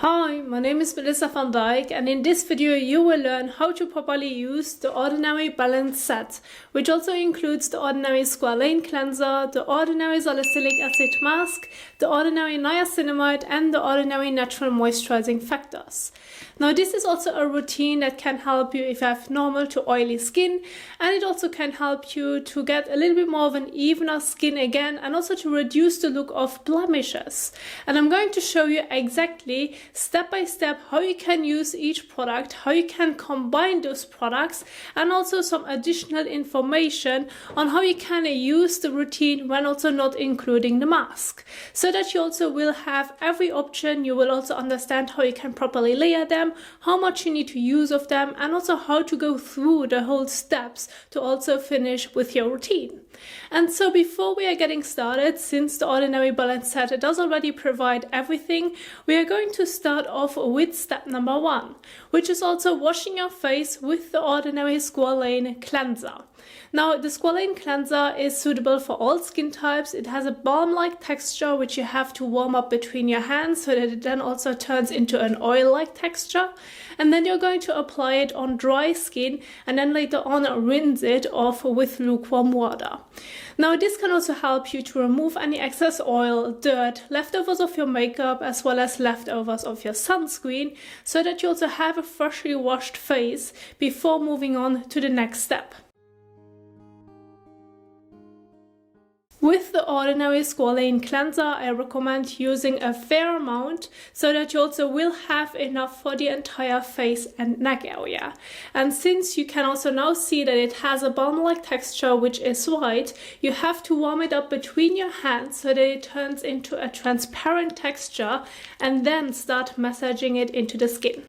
Hi, my name is Melissa van Dijk, and in this video you will learn how to properly use the Ordinary Balance Set, which also includes the Ordinary Squalane Cleanser, the Ordinary Salicylic Acid Mask, the Ordinary Niacinamide, and the Ordinary Natural Moisturizing Factors. Now this is also a routine that can help you if you have normal to oily skin, and it also can help you to get a little bit more of an evener skin again, and also to reduce the look of blemishes. And I'm going to show you exactly step by step how you can use each product, how you can combine those products, and also some additional information on how you can use the routine when also not including the mask, so that you also will have every option. You will also understand how you can properly layer them, how much you need to use of them, and also how to go through the whole steps to also finish with your routine. And so before we are getting started, since the Ordinary Balance Set does already provide everything, we are going to start off with step number 1, which is also washing your face with the Ordinary Squalane Cleanser. Now, the Squalane Cleanser is suitable for all skin types. It has a balm-like texture which you have to warm up between your hands so that it then also turns into an oil-like texture. And then you're going to apply it on dry skin and then later on rinse it off with lukewarm water. Now, this can also help you to remove any excess oil, dirt, leftovers of your makeup, as well as leftovers of your sunscreen, so that you also have a freshly washed face before moving on to the next step. With the Ordinary Squalane Cleanser, I recommend using a fair amount so that you also will have enough for the entire face and neck area. And since you can also now see that it has a balm-like texture which is white, you have to warm it up between your hands so that it turns into a transparent texture, and then start massaging it into the skin.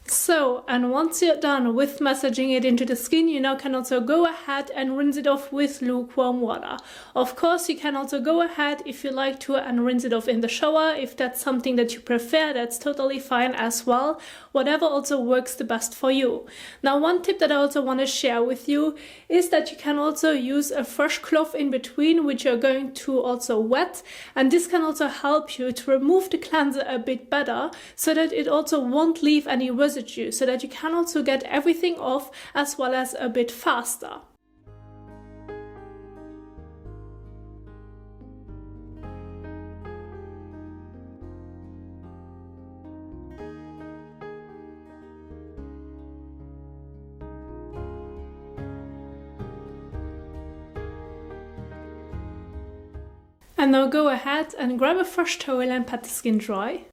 So, and once you're done with massaging it into the skin, you now can also go ahead and rinse it off with lukewarm water. Of course, you can also go ahead if you like to and rinse it off in the shower. If that's something that you prefer, that's totally fine as well. Whatever also works the best for you. Now, one tip that I also want to share with you is that you can also use a fresh cloth in between, which you're going to also wet. And this can also help you to remove the cleanser a bit better, so that it also won't leave any residue, so that you can also get everything off as well as a bit faster. And now go ahead and grab a fresh towel and pat the skin dry.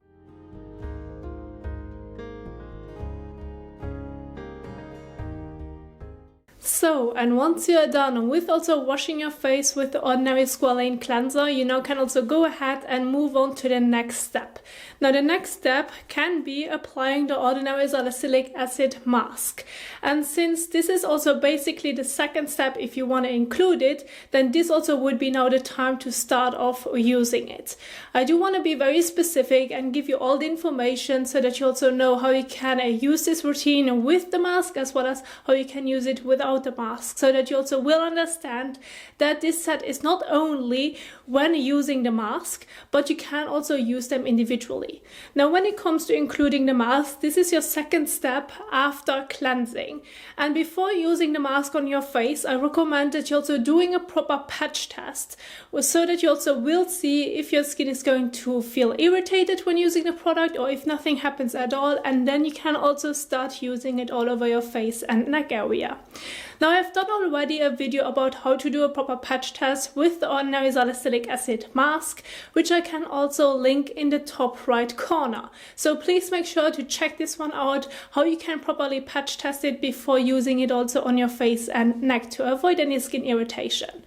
So, and once you are done with also washing your face with the Ordinary Squalane Cleanser, you now can also go ahead and move on to the next step. Now, the next step can be applying the Ordinary Salicylic Acid Mask. And since this is also basically the second step, if you want to include it, then this also would be now the time to start off using it. I do want to be very specific and give you all the information so that you also know how you can use this routine with the mask, as well as how you can use it without the mask, so that you also will understand that this set is not only when using the mask, but you can also use them individually. Now, when it comes to including the mask, this is your second step after cleansing. And before using the mask on your face, I recommend that you're also doing a proper patch test, so that you also will see if your skin is going to feel irritated when using the product, or if nothing happens at all, and then you can also start using it all over your face and neck area. Now, I've done already a video about how to do a proper patch test with the Ordinary Salicylic Acid Mask, which I can also link in the top right corner. So please make sure to check this one out, how you can properly patch test it before using it also on your face and neck to avoid any skin irritation.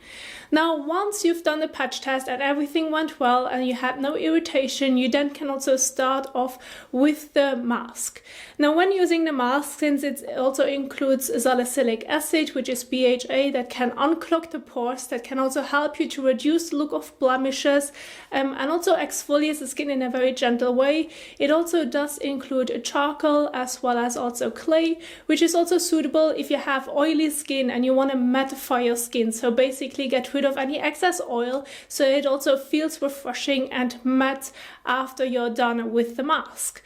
Now, once you've done the patch test and everything went well and you had no irritation, you then can also start off with the mask. Now, when using the mask, since it also includes salicylic acid, which is BHA, that can unclog the pores, that can also help you to reduce the look of blemishes and also exfoliate the skin in a very gentle way. It also does include a charcoal as well as also clay, which is also suitable if you have oily skin and you want to mattify your skin. So basically get rid of any excess oil so it also feels refreshing and matte after you're done with the mask.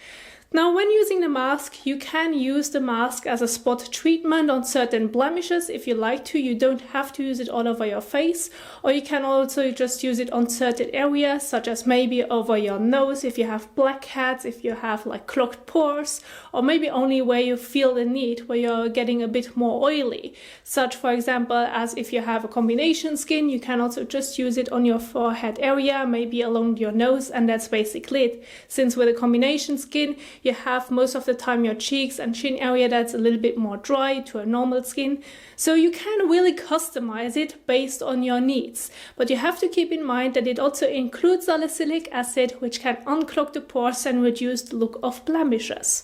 Now, when using the mask, you can use the mask as a spot treatment on certain blemishes if you like to. You don't have to use it all over your face, or you can also just use it on certain areas, such as maybe over your nose if you have blackheads, if you have like clogged pores, or maybe only where you feel the need, where you're getting a bit more oily. Such, for example, as if you have a combination skin, you can also just use it on your forehead area, maybe along your nose, and that's basically it. Since with a combination skin, you have most of the time your cheeks and chin area that's a little bit more dry to a normal skin. So you can really customize it based on your needs. But you have to keep in mind that it also includes salicylic acid, which can unclog the pores and reduce the look of blemishes.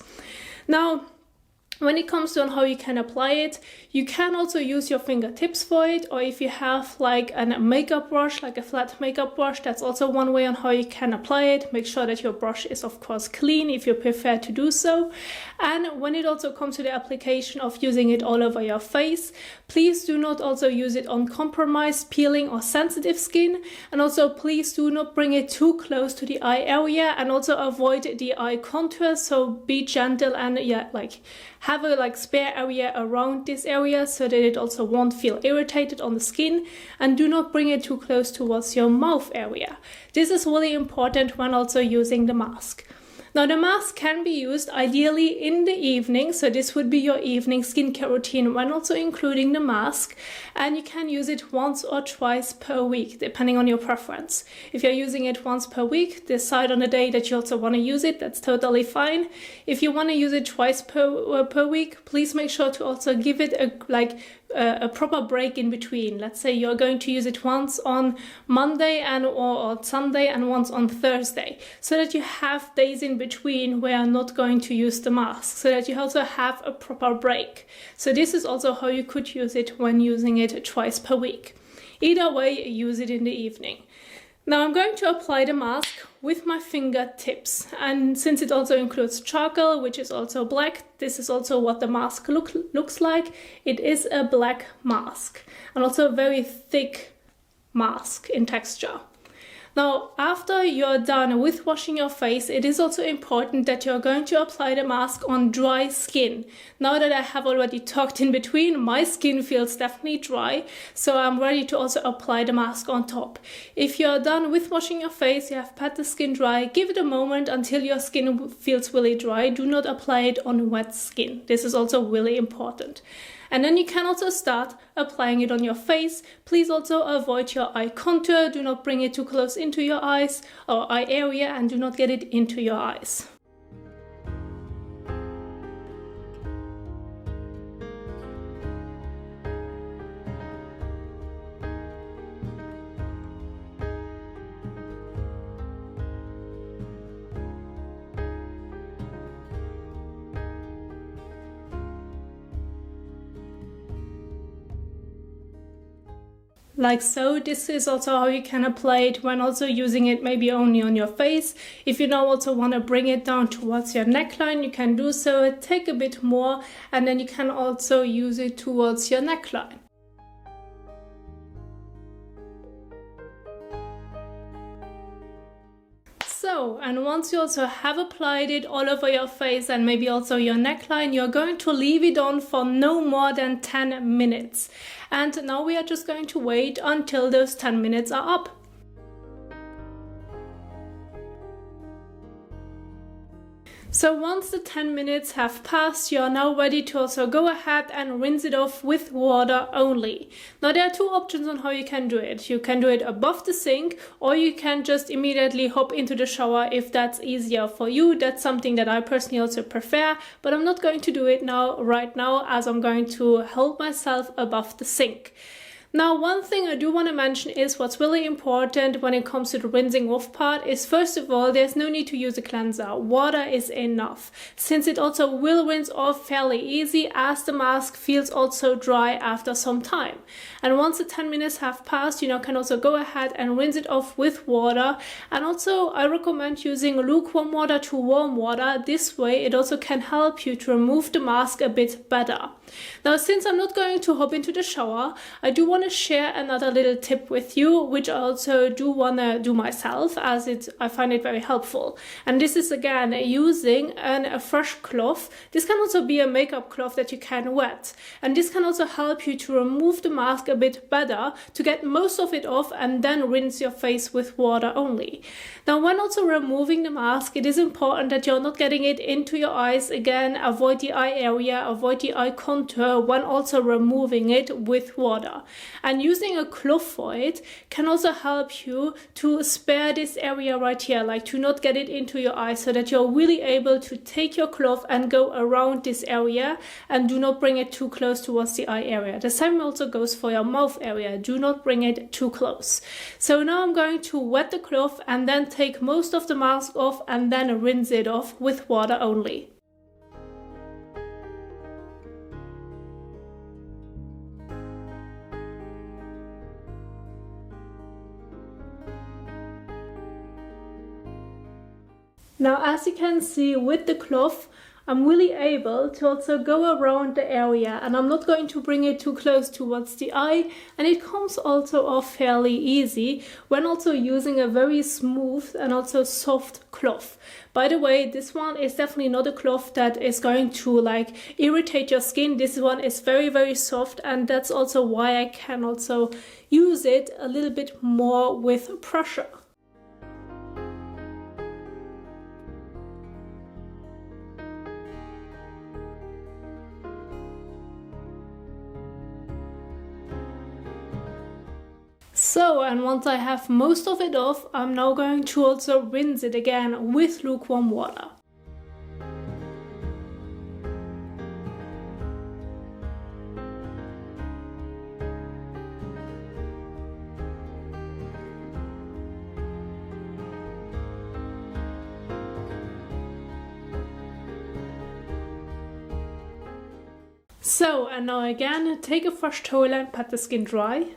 Now, when it comes to how you can apply it, you can also use your fingertips for it, or if you have like a makeup brush, like a flat makeup brush, that's also one way on how you can apply it. Make sure that your brush is of course clean if you prefer to do so. And when it also comes to the application of using it all over your face, please do not also use it on compromised, peeling or sensitive skin. And also please do not bring it too close to the eye area, and also avoid the eye contour. So be gentle and have a spare area around this area so that it also won't feel irritated on the skin, and do not bring it too close towards your mouth area. This is really important when also using the mask. Now, the mask can be used ideally in the evening, so this would be your evening skincare routine when also including the mask, and you can use it once or twice per week, depending on your preference. If you're using it once per week, decide on a day that you also want to use it, that's totally fine. If you want to use it twice per week, please make sure to also give it a proper break in between. Let's say you're going to use it once on Monday or on Sunday and once on Thursday, so that you have days in between where you're not going to use the mask, so that you also have a proper break. So this is also how you could use it when using it twice per week. Either way, use it in the evening. Now I'm going to apply the mask with my fingertips, and since it also includes charcoal, which is also black, this is also what the mask looks like. It is a black mask, and also a very thick mask in texture. Now, after you're done with washing your face, it is also important that you're going to apply the mask on dry skin. Now that I have already talked in between, my skin feels definitely dry, so I'm ready to also apply the mask on top. If you're done with washing your face, you have pat the skin dry, give it a moment until your skin feels really dry. Do not apply it on wet skin. This is also really important. And then you can also start applying it on your face. Please also avoid your eye contour. Do not bring it too close into your eyes or eye area, and do not get it into your eyes. Like so. This is also how you can apply it when also using it maybe only on your face. If you now also want to bring it down towards your neckline, you can do so. Take a bit more, and then you can also use it towards your neckline. So, and once you also have applied it all over your face and maybe also your neckline, you're going to leave it on for no more than 10 minutes. And now we are just going to wait until those 10 minutes are up. So once the 10 minutes have passed, you are now ready to also go ahead and rinse it off with water only. Now there are two options on how you can do it. You can do it above the sink, or you can just immediately hop into the shower if that's easier for you. That's something that I personally also prefer, but I'm not going to do it right now, as I'm going to hold myself above the sink. Now, one thing I do want to mention is what's really important when it comes to the rinsing off part is, first of all, there's no need to use a cleanser. Water is enough, since it also will rinse off fairly easy as the mask feels also dry after some time. And once the 10 minutes have passed, you can also go ahead and rinse it off with water. And also I recommend using lukewarm water to warm water. This way it also can help you to remove the mask a bit better. Now, since I'm not going to hop into the shower, I do want to share another little tip with you, which I also do want to do myself, as I find it very helpful. And this is again using a fresh cloth. This can also be a makeup cloth that you can wet. And this can also help you to remove the mask a bit better, to get most of it off and then rinse your face with water only. Now, when also removing the mask, it is important that you're not getting it into your eyes. Again, avoid the eye area, avoid the eye contour when also removing it with water. And using a cloth for it can also help you to spare this area right here, like to not get it into your eye, so that you're really able to take your cloth and go around this area and do not bring it too close towards the eye area. The same also goes for your mouth area. Do not bring it too close. So now I'm going to wet the cloth and then take most of the mask off and then rinse it off with water only. Now, as you can see with the cloth, I'm really able to also go around the area, and I'm not going to bring it too close towards the eye, and it comes also off fairly easy when also using a very smooth and also soft cloth. By the way, this one is definitely not a cloth that is going to irritate your skin. This one is very, very soft, and that's also why I can also use it a little bit more with pressure. So, and once I have most of it off, I'm now going to also rinse it again with lukewarm water. So, and now again, take a fresh towel and pat the skin dry.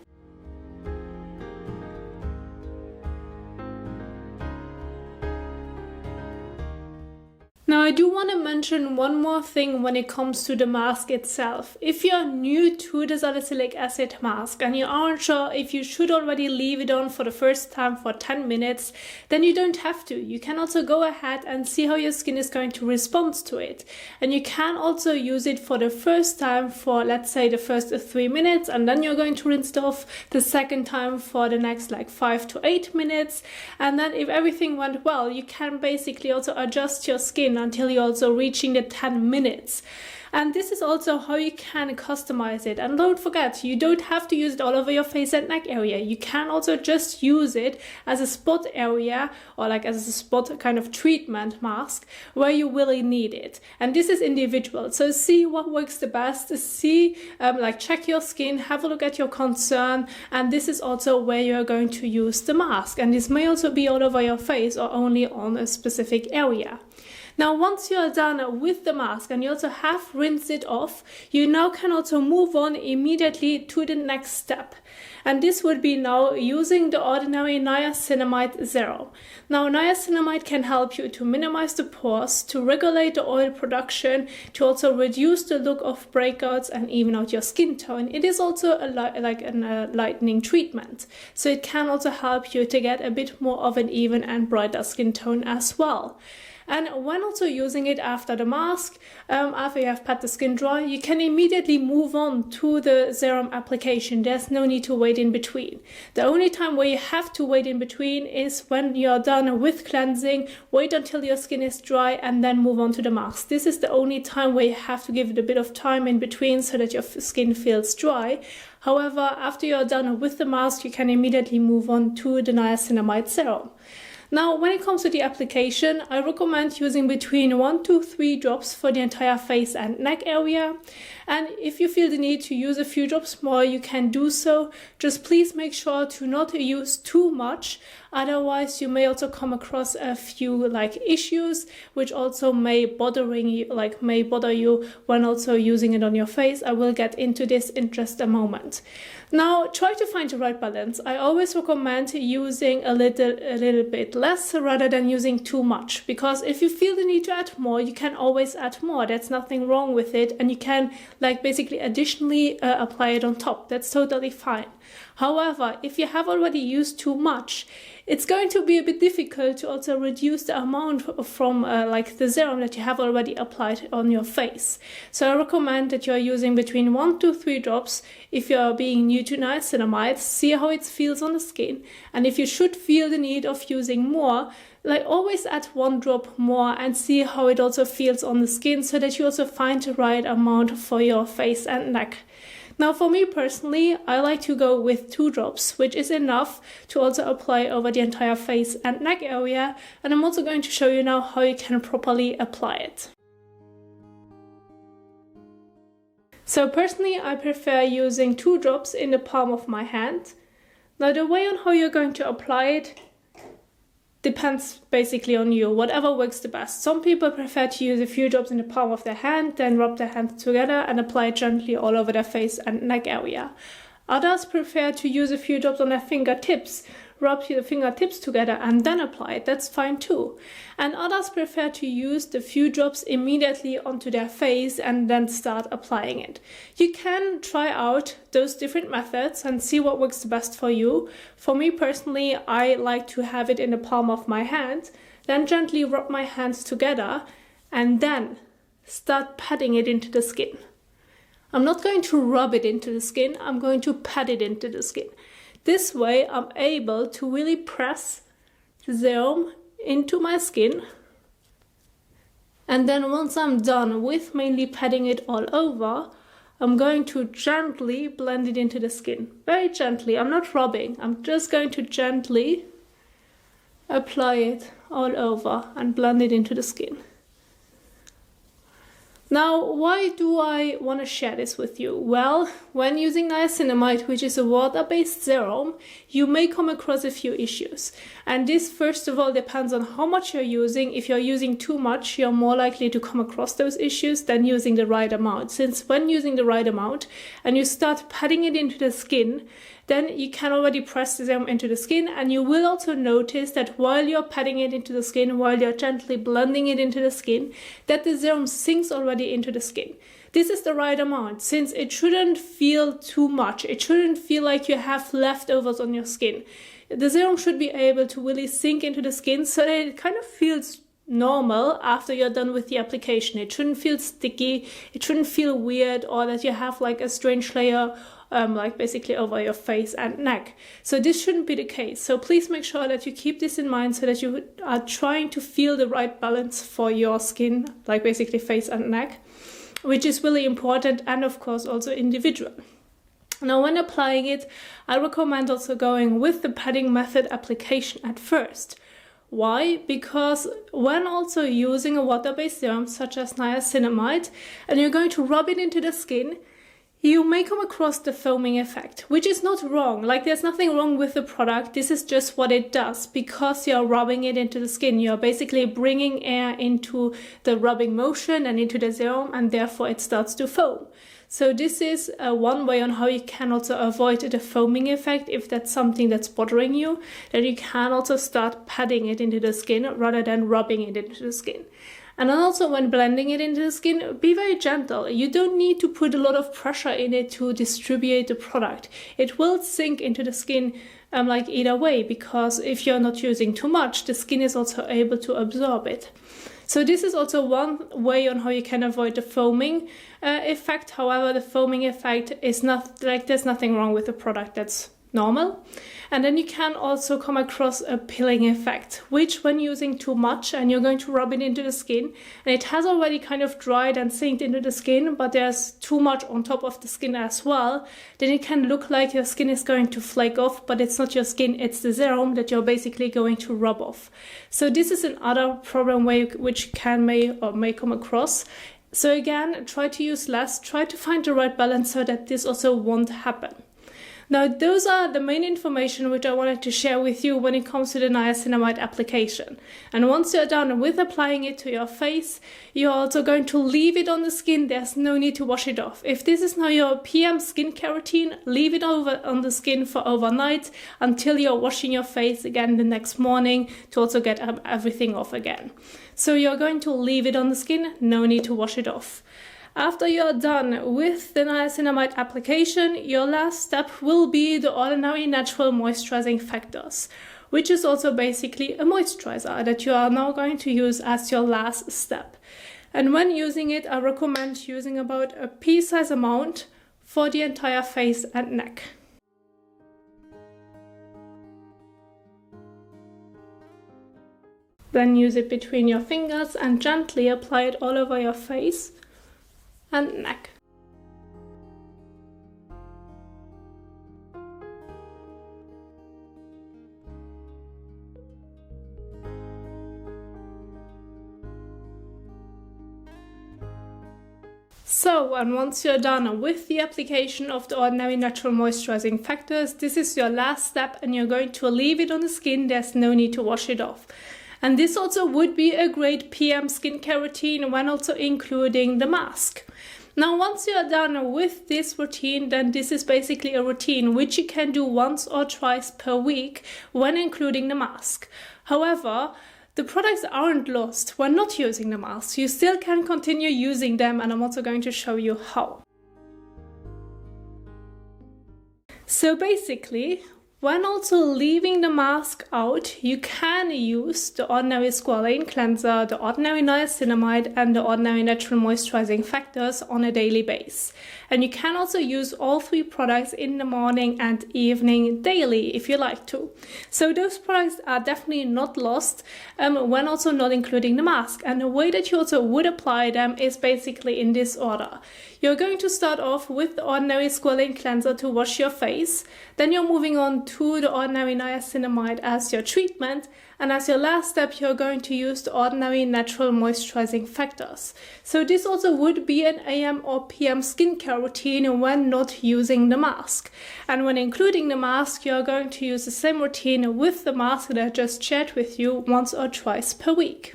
Now, I do want to mention one more thing when it comes to the mask itself. If you're new to the salicylic acid mask and you aren't sure if you should already leave it on for the first time for 10 minutes, then you don't have to. You can also go ahead and see how your skin is going to respond to it. And you can also use it for the first time for, let's say, the first 3 minutes, and then you're going to rinse it off the second time for the next 5 to 8 minutes. And then if everything went well, you can basically also adjust your skin until you're also reaching the 10 minutes. And this is also how you can customize it. And don't forget, you don't have to use it all over your face and neck area. You can also just use it as a spot area, or as a spot kind of treatment mask where you really need it. And this is individual. So see what works the best. See, check your skin, have a look at your concern. And this is also where you're going to use the mask. And this may also be all over your face or only on a specific area. Now, once you are done with the mask and you also have rinsed it off, you now can also move on immediately to the next step. And this would be now using the ordinary Niacinamide Serum. Now, niacinamide can help you to minimize the pores, to regulate the oil production, to also reduce the look of breakouts and even out your skin tone. It is also a lightening treatment. So it can also help you to get a bit more of an even and brighter skin tone as well. And when also using it after the mask, after you have pat the skin dry, you can immediately move on to the serum application. There's no need to wait in between. The only time where you have to wait in between is when you're done with cleansing. Wait until your skin is dry and then move on to the mask. This is the only time where you have to give it a bit of time in between so that your skin feels dry. However, after you're done with the mask, you can immediately move on to the niacinamide serum. Now, when it comes to the application, I recommend using between 1 to 3 drops for the entire face and neck area. And if you feel the need to use a few drops more, you can do so. Just please make sure to not use too much. Otherwise, you may also come across a few issues, which also may bother you when also using it on your face. I will get into this in just a moment. Now, try to find the right balance. I always recommend using a little bit less rather than using too much, because if you feel the need to add more, you can always add more. That's nothing wrong with it, and you can basically additionally apply it on top. That's totally fine. However, if you have already used too much, it's going to be a bit difficult to also reduce the amount from the serum that you have already applied on your face. So I recommend that you're using between 1 to 3 drops if you're being new to niacinamide. See how it feels on the skin, and if you should feel the need of using more, always add 1 drop more and see how it also feels on the skin, so that you also find the right amount for your face and neck. Now, for me personally, I like to go with 2 drops, which is enough to also apply over the entire face and neck area. And I'm also going to show you now how you can properly apply it. So personally, I prefer using 2 drops in the palm of my hand. Now, the way on how you're going to apply it depends basically on you, whatever works the best. Some people prefer to use a few drops in the palm of their hand, then rub their hands together and apply it gently all over their face and neck area. Others prefer to use a few drops on their fingertips, rub your fingertips together and then apply it. That's fine too. And others prefer to use the few drops immediately onto their face and then start applying it. You can try out those different methods and see what works the best for you. For me personally, I like to have it in the palm of my hand, then gently rub my hands together and then start patting it into the skin. I'm not going to rub it into the skin, I'm going to pat it into the skin. This way I'm able to really press the serum into my skin, and then once I'm done with mainly patting it all over, I'm going to gently blend it into the skin. Very gently, I'm not rubbing, I'm just going to gently apply it all over and blend it into the skin. Now, why do I want to share this with you? Well, when using niacinamide, which is a water-based serum, you may come across a few issues. And this, first of all, depends on how much you're using. If you're using too much, you're more likely to come across those issues than using the right amount. Since when using the right amount and you start patting it into the skin, then you can already press the serum into the skin, and you will also notice that while you're patting it into the skin, while you're gently blending it into the skin, that the serum sinks already into the skin. This is the right amount, since it shouldn't feel too much. It shouldn't feel like you have leftovers on your skin. The serum should be able to really sink into the skin so that it kind of feels normal after you're done with the application. It shouldn't feel sticky, it shouldn't feel weird, or that you have a strange layer basically over your face and neck. So this shouldn't be the case. So please make sure that you keep this in mind, so that you are trying to feel the right balance for your skin, basically face and neck, which is really important, and of course also individual. Now, when applying it, I recommend also going with the patting method application at first. Why? Because when also using a water-based serum such as niacinamide, and you're going to rub it into the skin, you may come across the foaming effect, which is not wrong. There's nothing wrong with the product. This is just what it does. Because you're rubbing it into the skin, you're basically bringing air into the rubbing motion and into the serum, and therefore it starts to foam. So this is one way on how you can also avoid the foaming effect. If that's something that's bothering you, then you can also start patting it into the skin rather than rubbing it into the skin. And then also when blending it into the skin, be very gentle. You don't need to put a lot of pressure in it to distribute the product. It will sink into the skin either way, because if you're not using too much, the skin is also able to absorb it. So this is also one way on how you can avoid the foaming effect. However, the foaming effect is not, there's nothing wrong with the product. That's normal. And then you can also come across a peeling effect, which when using too much and you're going to rub it into the skin and it has already kind of dried and sinked into the skin, but there's too much on top of the skin as well, then it can look like your skin is going to flake off, but it's not your skin, it's the serum that you're basically going to rub off. So this is another problem which may come across. So again, try to use less, try to find the right balance so that this also won't happen. Now, those are the main information which I wanted to share with you when it comes to the niacinamide application. And once you're done with applying it to your face, you're also going to leave it on the skin. There's no need to wash it off. If this is now your PM skincare routine, leave it over on the skin for overnight until you're washing your face again the next morning to also get everything off again. So you're going to leave it on the skin, no need to wash it off. After you're done with the niacinamide application, your last step will be the ordinary natural moisturizing factors, which is also basically a moisturizer that you are now going to use as your last step. And when using it, I recommend using about a pea-size amount for the entire face and neck. Then use it between your fingers and gently apply it all over your face and neck. So, and once you're done with the application of the ordinary natural moisturizing factors, this is your last step and you're going to leave it on the skin. There's no need to wash it off. And this also would be a great PM skincare routine when also including the mask. Now, once you are done with this routine, then this is basically a routine which you can do once or twice per week when including the mask. However, the products aren't lost when not using the mask. You still can continue using them, and I'm also going to show you how. So basically, when also leaving the mask out, you can use the ordinary Squalane Cleanser, the ordinary Niacinamide and the ordinary natural moisturizing factors on a daily basis. And you can also use all three products in the morning and evening daily if you like to. So those products are definitely not lost when also not including the mask. And the way that you also would apply them is basically in this order. You're going to start off with the ordinary Squalane Cleanser to wash your face. Then you're moving on to the ordinary niacinamide as your treatment, and as your last step you're going to use the ordinary natural moisturizing factors. So this also would be an AM or PM skincare routine when not using the mask. And when including the mask, you're going to use the same routine with the mask that I just shared with you once or twice per week.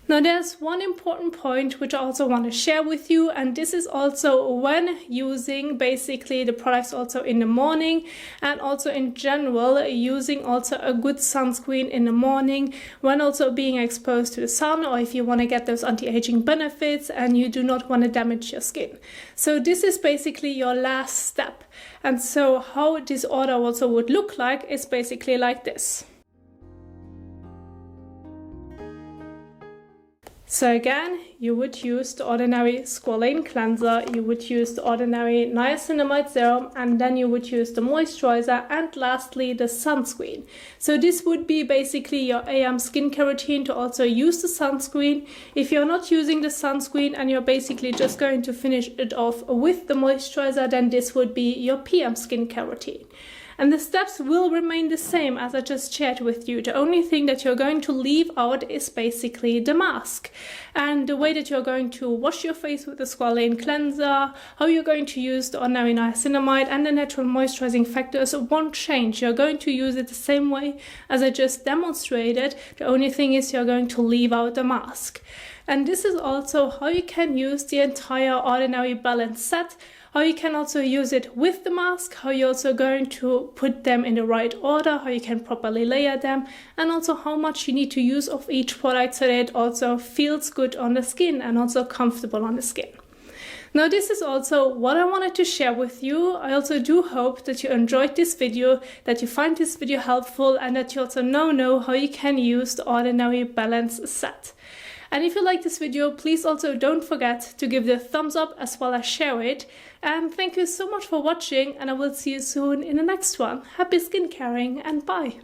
Now there's one important point which I also want to share with you, and this is also when using basically the products also in the morning, and also in general using also a good sunscreen in the morning when also being exposed to the sun, or if you want to get those anti-aging benefits and you do not want to damage your skin. So this is basically your last step, and so how this order also would look like is basically like this. So again, you would use the ordinary Squalane Cleanser, you would use the ordinary Niacinamide Serum, and then you would use the moisturizer, and lastly the sunscreen. So this would be basically your AM skincare routine to also use the sunscreen. If you're not using the sunscreen and you're basically just going to finish it off with the moisturizer, then this would be your PM skincare routine. And the steps will remain the same as I just shared with you. The only thing that you're going to leave out is basically the mask. And the way that you're going to wash your face with the Squalane Cleanser, how you're going to use the ordinary niacinamide and the natural moisturizing factors won't change. You're going to use it the same way as I just demonstrated. The only thing is you're going to leave out the mask. And this is also how you can use the entire ordinary balance set, how you can also use it with the mask, how you're also going to put them in the right order, how you can properly layer them, and also how much you need to use of each product so that it also feels good on the skin and also comfortable on the skin. Now this is also what I wanted to share with you. I also do hope that you enjoyed this video, that you find this video helpful, and that you also now know how you can use the ordinary balance set. And if you like this video, please also don't forget to give it a thumbs up as well as share it. And thank you so much for watching, and I will see you soon in the next one. Happy skincaring and bye!